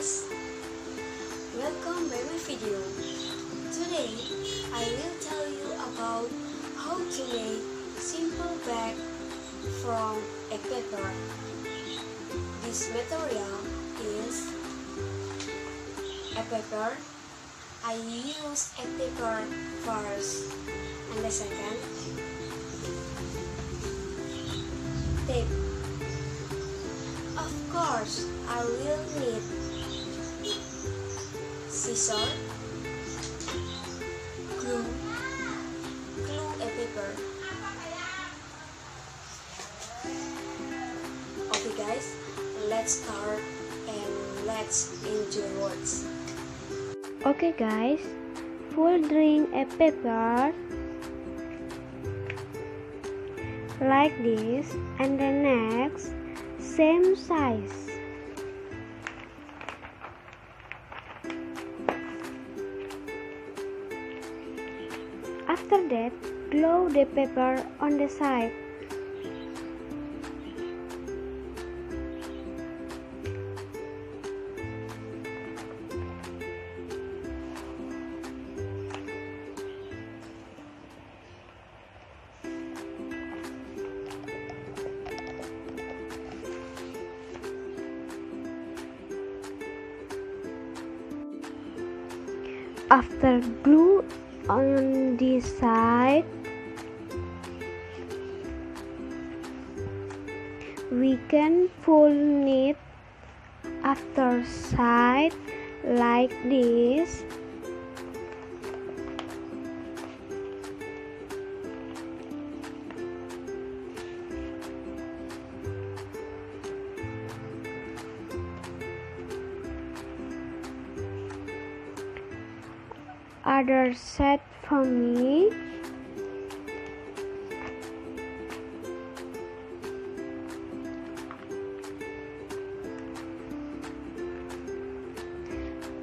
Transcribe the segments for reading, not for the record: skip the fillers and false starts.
guys, welcome by my video. Today I will tell you about how to make simple bag from egg paper. This material is egg paper. I use egg paper first, and the second tape. Of course, I will need scissors, glue a paper. Okay guys, let's start and let's enjoy words. Okay guys, folding a paper like this and the next same size. After that, glue the paper on the side. After glue on this side, we can fold it after side like this. Other side for me.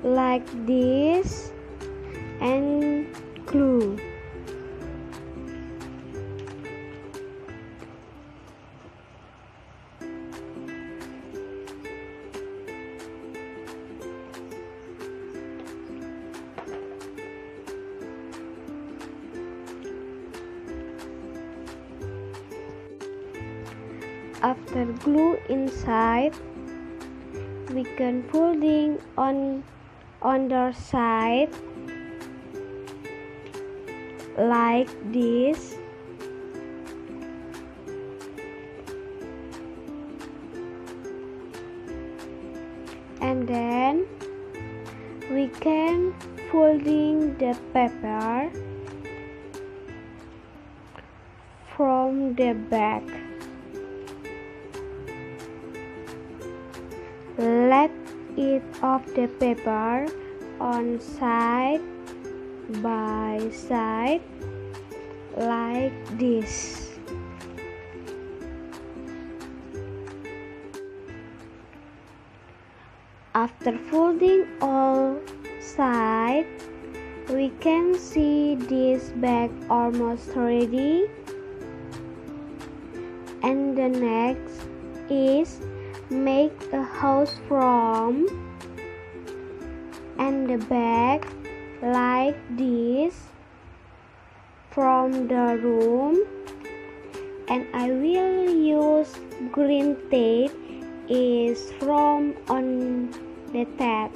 Like this and glue. After glue inside, we can folding on the side like this. And then we can folding the paper from the back. Let it off the paper on side by side like this. After folding all sides, we can see this bag almost ready. And the next is make a house from and the bag like this from the room, and I will use green tape is from on the tab.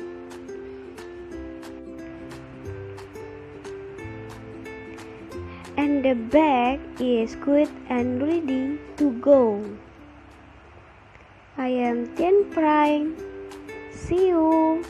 And the bag is good and ready to go. I am Tian Prime. See you.